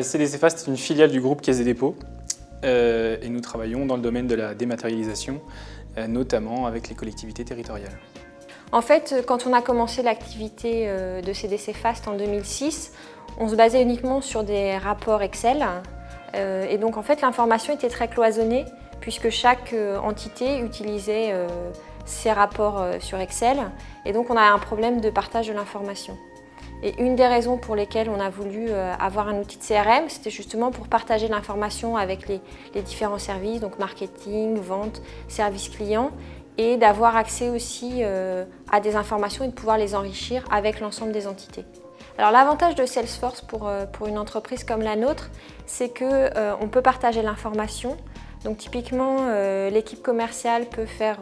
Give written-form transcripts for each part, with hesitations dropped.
CDC Fast est une filiale du groupe Caisse des Dépôts et nous travaillons dans le domaine de la dématérialisation, notamment avec les collectivités territoriales. En fait, quand on a commencé l'activité de CDC Fast en 2006, on se basait uniquement sur des rapports Excel. Et donc en fait, l'information était très cloisonnée puisque chaque entité utilisait ses rapports sur Excel. Et donc on a un problème de partage de l'information. Et une des raisons pour lesquelles on a voulu avoir un outil de CRM, c'était justement pour partager l'information avec les différents services, donc marketing, vente, service client, et d'avoir accès aussi à des informations et de pouvoir les enrichir avec l'ensemble des entités. Alors l'avantage de Salesforce pour une entreprise comme la nôtre, c'est qu'on peut partager l'information. Donc typiquement, l'équipe commerciale peut faire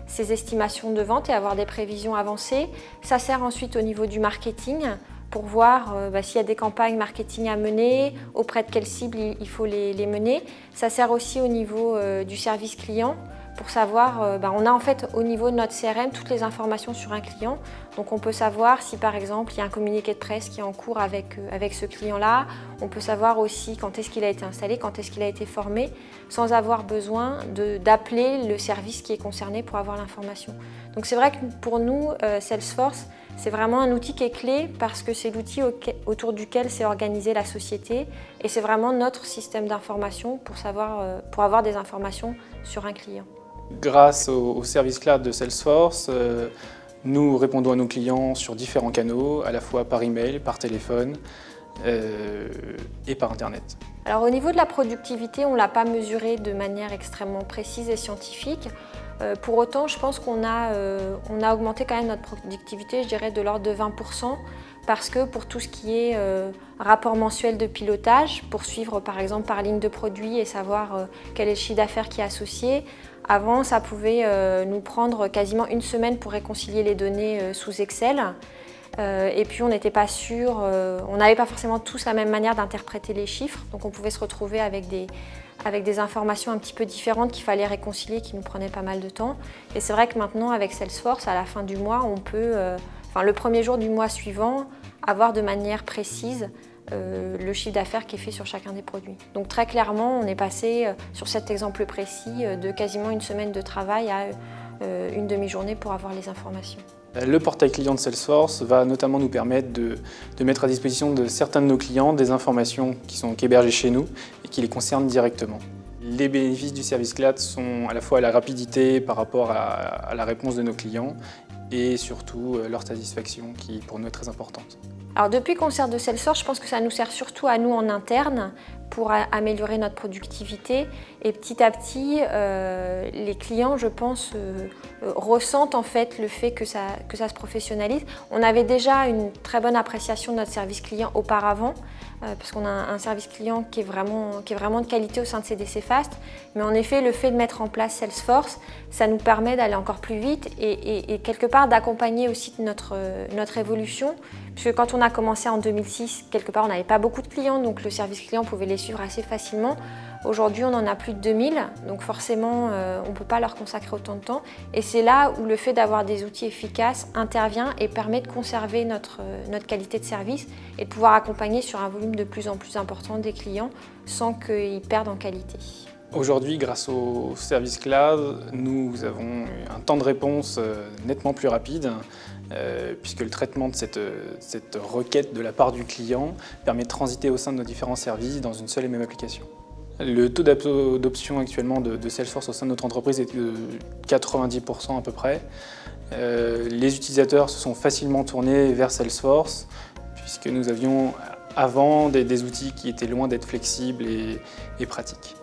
ses estimations de vente et avoir des prévisions avancées. Ça sert ensuite au niveau du marketing pour voir s'il y a des campagnes marketing à mener, auprès de quelles cibles il faut les mener. Ça sert aussi au niveau du service client pour savoir, on a en fait au niveau de notre CRM toutes les informations sur un client. Donc on peut savoir si par exemple il y a un communiqué de presse qui est en cours avec ce client-là. On peut savoir aussi quand est-ce qu'il a été installé, quand est-ce qu'il a été formé, sans avoir besoin d'appeler le service qui est concerné pour avoir l'information. Donc c'est vrai que pour nous, Salesforce, c'est vraiment un outil qui est clé parce que c'est l'outil autour duquel s'est organisée la société et c'est vraiment notre système d'information pour avoir des informations sur un client. Grâce au service cloud de Salesforce, nous répondons à nos clients sur différents canaux, à la fois par email, par téléphone et par Internet. Alors au niveau de la productivité, on ne l'a pas mesuré de manière extrêmement précise et scientifique. Pour autant, je pense qu'on a augmenté quand même notre productivité, je dirais de l'ordre de 20%, parce que pour tout ce qui est rapport mensuel de pilotage, pour suivre par exemple par ligne de produit et savoir quel est le chiffre d'affaires qui est associé, avant ça pouvait nous prendre quasiment une semaine pour réconcilier les données sous Excel. Et puis on n'était pas sûr, on n'avait pas forcément tous la même manière d'interpréter les chiffres, donc on pouvait se retrouver avec des informations un petit peu différentes qu'il fallait réconcilier, qui nous prenaient pas mal de temps. Et c'est vrai que maintenant avec Salesforce, à la fin du mois, on peut, le premier jour du mois suivant, avoir de manière précise le chiffre d'affaires qui est fait sur chacun des produits. Donc très clairement, on est passé sur cet exemple précis de quasiment une semaine de travail à une demi-journée pour avoir les informations. Le portail client de Salesforce va notamment nous permettre de mettre à disposition de certains de nos clients des informations qui sont hébergées chez nous et qui les concernent directement. Les bénéfices du service cloud sont à la fois la rapidité par rapport à la réponse de nos clients et surtout leur satisfaction qui pour nous est très importante. Alors depuis qu'on sert de Salesforce, je pense que ça nous sert surtout à nous en interne pour améliorer notre productivité et petit à petit, les clients, je pense, ressentent en fait le fait que ça se professionnalise. On avait déjà une très bonne appréciation de notre service client auparavant, parce qu'on a un service client qui est vraiment de qualité au sein de CDC Fast. Mais en effet, le fait de mettre en place Salesforce, ça nous permet d'aller encore plus vite et quelque part d'accompagner aussi notre évolution. Puisque quand on a commencé en 2006, quelque part on n'avait pas beaucoup de clients, donc le service client pouvait les suivre assez facilement. Aujourd'hui on en a plus de 2000, donc forcément on ne peut pas leur consacrer autant de temps. Et c'est là où le fait d'avoir des outils efficaces intervient et permet de conserver notre qualité de service et de pouvoir accompagner sur un volume de plus en plus important des clients sans qu'ils perdent en qualité. Aujourd'hui, grâce au service cloud, nous avons un temps de réponse nettement plus rapide puisque le traitement de cette requête de la part du client permet de transiter au sein de nos différents services dans une seule et même application. Le taux d'adoption actuellement de Salesforce au sein de notre entreprise est de 90% à peu près. Les utilisateurs se sont facilement tournés vers Salesforce puisque nous avions avant des outils qui étaient loin d'être flexibles et pratiques.